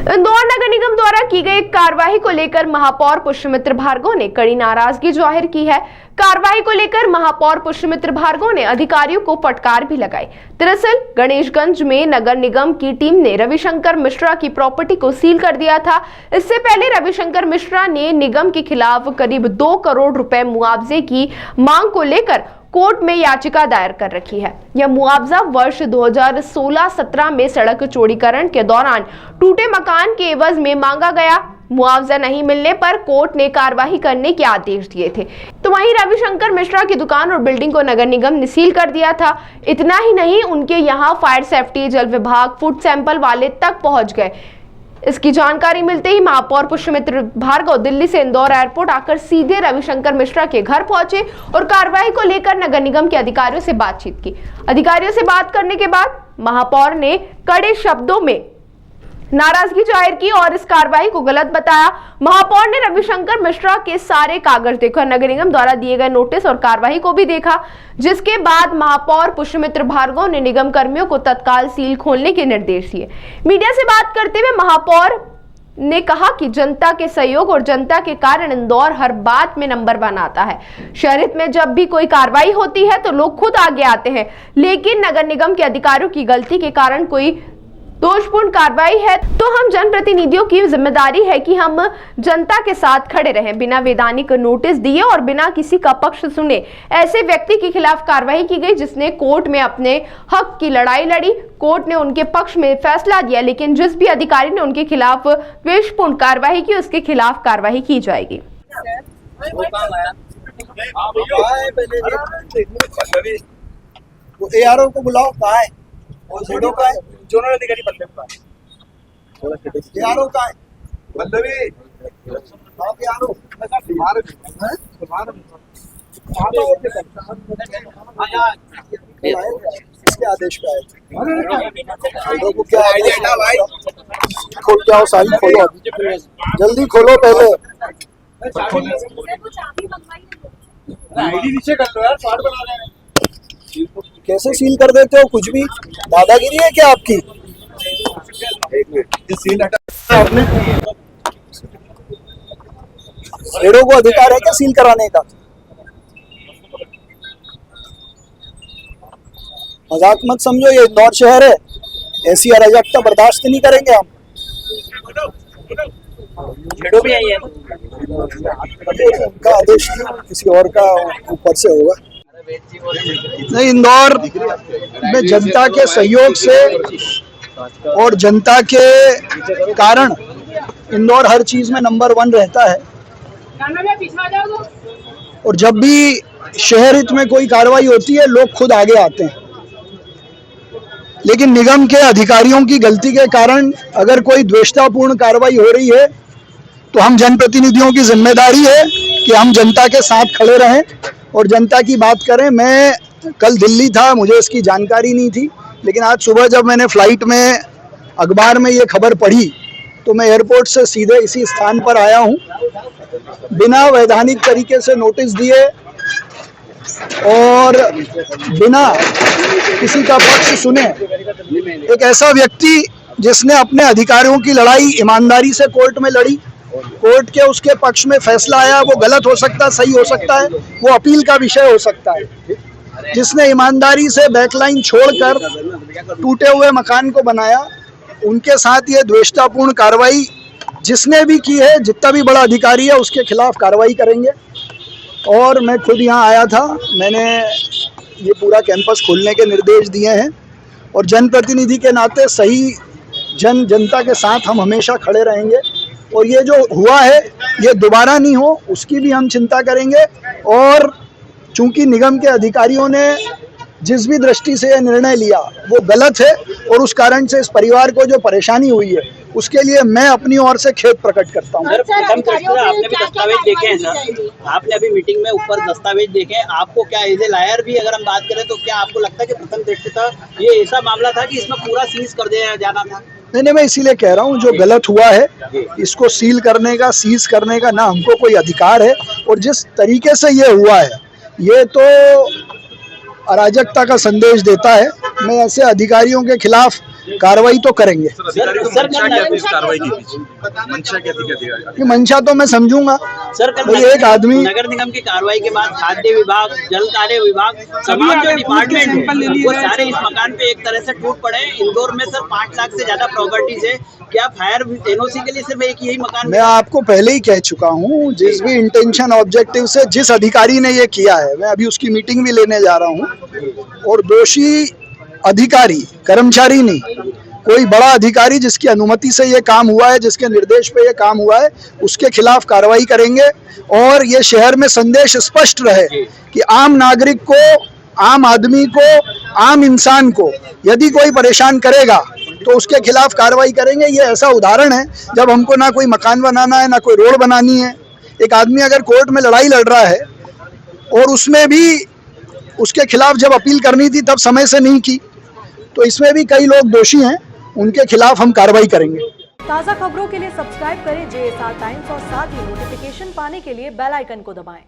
इंदौर नगर निगम द्वारा की गई कार्रवाई को लेकर महापौर पुष्यमित्र भार्गव ने कड़ी नाराजगी जाहिर की है। कार्रवाई को लेकर महापौर पुष्यमित्र भार्गव ने अधिकारियों को फटकार भी लगाई। दरअसल गणेशगंज में नगर निगम की टीम ने रविशंकर मिश्रा की प्रॉपर्टी को सील कर दिया था। इससे पहले रविशंकर मिश्रा ने निगम के खिलाफ करीब 2 करोड़ रुपए मुआवजे की मांग को लेकर कोर्ट में याचिका दायर कर रखी है। यह मुआवजा वर्ष 2016-17 में सड़क चौड़ीकरण के दौरान टूटे मकान के एवज में मांगा गया। मुआवजा नहीं मिलने पर कोर्ट ने कार्रवाई करने के आदेश दिए थे। तो वहीं रविशंकर मिश्रा की दुकान और बिल्डिंग को नगर निगम ने सील कर दिया था। इतना ही नहीं, उनके यहाँ फायर सेफ्टी, जल विभाग, फूड सैंपल वाले तक पहुंच गए। इसकी जानकारी मिलते ही महापौर पुष्यमित्र भार्गव दिल्ली से इंदौर एयरपोर्ट आकर सीधे रविशंकर मिश्रा के घर पहुंचे और कार्रवाई को लेकर नगर निगम के अधिकारियों से बातचीत की। अधिकारियों से बात करने के बाद महापौर ने कड़े शब्दों में नाराजगी जाहिर की और इस कार्रवाई को गलत बताया। महापौर ने रविशंकर मिश्रा के सारे कागज देखा, नगर निगम द्वारा दिए गए नोटिस और कार्रवाई को भी देखा, जिसके बाद महापौर पुष्यमित्र भार्गव ने निगम कर्मियों को तत्काल सील खोलने के निर्देश दिए। मीडिया से बात करते हुए महापौर ने कहा कि जनता के सहयोग और जनता के कारण इंदौर हर बात में नंबर 1 आता है। शहर में जब भी कोई कार्रवाई होती है तो लोग खुद आगे आते हैं, लेकिन नगर निगम के अधिकारियों की गलती के कारण कोई दोषपूर्ण कार्रवाई है तो हम जनप्रतिनिधियों की जिम्मेदारी है कि हम जनता के साथ खड़े रहें। बिना वैधानिक नोटिस दिए और बिना किसी का पक्ष सुने ऐसे व्यक्ति के खिलाफ कार्रवाई की गई, जिसने कोर्ट में अपने हक की लड़ाई लड़ी। कोर्ट ने उनके पक्ष में फैसला दिया, लेकिन जिस भी अधिकारी ने उनके खिलाफ द्वेषपूर्ण कार्रवाई की, उसके खिलाफ कार्रवाई की जाएगी। ARO को बुलाओ, कहाँ है? ZO का है? जोनल अधिकारी बल्लभ का है। ARO का है? बल्लभी ARO किसके आदेश पे है? ZO को क्या आदेश है भाई? खोल के आओ, सारी खोलो, जल्दी खोलो पहले। आईडी नीचे कर लो यार, कार्ड बना रहे हैं। कैसे सील कर देते हो? कुछ भी दादागिरी है क्या आपकी? सील हटा आपने। ZO को अधिकार है क्या सील कराने का? मजाक मत समझो, ये इंदौर शहर है, ऐसी अराजकता बर्दाश्त नहीं करेंगे हम। ZO भी आई है, उनका आदेश किसी और का ऊपर से होगा। नहीं, इंदौर में जनता के सहयोग से और जनता के कारण इंदौर हर चीज में नंबर 1 रहता है। और जब भी शहर हित में कोई कार्रवाई होती है, लोग खुद आगे आते हैं। लेकिन निगम के अधिकारियों की गलती के कारण अगर कोई द्वेषतापूर्ण कार्रवाई हो रही है तो हम जनप्रतिनिधियों की जिम्मेदारी है कि हम जनता के साथ खड़े रहें और जनता की बात करें। मैं कल दिल्ली था, मुझे इसकी जानकारी नहीं थी, लेकिन आज सुबह जब मैंने फ्लाइट में अखबार में ये खबर पढ़ी तो मैं एयरपोर्ट से सीधे इसी स्थान पर आया हूँ। बिना वैधानिक तरीके से नोटिस दिए और बिना किसी का पक्ष सुने एक ऐसा व्यक्ति जिसने अपने अधिकारियों की लड़ाई ईमानदारी से कोर्ट में लड़ी, कोर्ट के उसके पक्ष में फैसला आया, वो गलत हो सकता है, सही हो सकता है, वो अपील का विषय हो सकता है। जिसने ईमानदारी से बैकलाइन छोड़कर टूटे हुए मकान को बनाया, उनके साथ ये द्वेषतापूर्ण कार्रवाई जिसने भी की है, जितना भी बड़ा अधिकारी है, उसके खिलाफ कार्रवाई करेंगे। और मैं खुद यहाँ आया था, मैंने ये पूरा कैंपस खोलने के निर्देश दिए हैं और जनप्रतिनिधि के नाते सही जनता के साथ हम हमेशा खड़े रहेंगे। और ये जो हुआ है ये दोबारा नहीं हो, उसकी भी हम चिंता करेंगे। और चूंकि निगम के अधिकारियों ने जिस भी दृष्टि से यह निर्णय लिया वो गलत है और उस कारण से इस परिवार को जो परेशानी हुई है उसके लिए मैं अपनी ओर से खेद प्रकट करता हूँ। आपने भी दस्तावेज देखे हैं सर, आपने अभी मीटिंग में ऊपर दस्तावेज देखे, आपको क्या एज ए लायर भी अगर हम बात करें तो क्या आपको लगता है कि प्रथम दृष्टया ये ऐसा मामला था कि इसमें पूरा सीज कर दिया जाना था? नहीं, मैं इसीलिए कह रहा हूँ जो गलत हुआ है इसको सील करने का, सीज करने का ना हमको कोई अधिकार है। और जिस तरीके से ये हुआ है ये तो अराजकता का संदेश देता है। मैं ऐसे अधिकारियों के खिलाफ कार्रवाई तो करेंगे। सर मंशा क्या थी इस कार्रवाई के पीछे? मंशा क्या थी ये मंशा तो मैं समझूंगा। सर कल भाई एक आदमी नगर निगम की कार्रवाई के बाद खाद्य विभाग, जल कार्य विभाग, तमाम जो डिपार्टमेंट है वो सारे इस मकान पे एक तरह से टूट पड़े। इंदौर में सर 5 लाख से ज्यादा प्रॉपर्टीज है, क्या फायर एनओसी के लिए सिर्फ एक यही मकान? मैं आपको पहले ही कह चुका हूँ, जिस भी इंटेंशन ऑब्जेक्टिव से जिस अधिकारी ने ये किया है, मैं अभी उसकी मीटिंग भी लेने जा रहा हूँ। और दोषी अधिकारी, कर्मचारी नहीं, कोई बड़ा अधिकारी जिसकी अनुमति से ये काम हुआ है, जिसके निर्देश पे ये काम हुआ है, उसके खिलाफ कार्रवाई करेंगे। और ये शहर में संदेश स्पष्ट रहे कि आम नागरिक को, आम आदमी को, आम इंसान को यदि कोई परेशान करेगा तो उसके खिलाफ कार्रवाई करेंगे। ये ऐसा उदाहरण है जब हमको ना कोई मकान बनाना है, ना कोई रोड बनानी है। एक आदमी अगर कोर्ट में लड़ाई लड़ रहा है और उसमें भी उसके खिलाफ जब अपील करनी थी तब समय से नहीं की, तो इसमें भी कई लोग दोषी हैं, उनके खिलाफ हम कार्रवाई करेंगे। ताज़ा खबरों के लिए सब्सक्राइब करें JSR टाइम्स और साथ ही नोटिफिकेशन पाने के लिए बेल आइकन को दबाएं।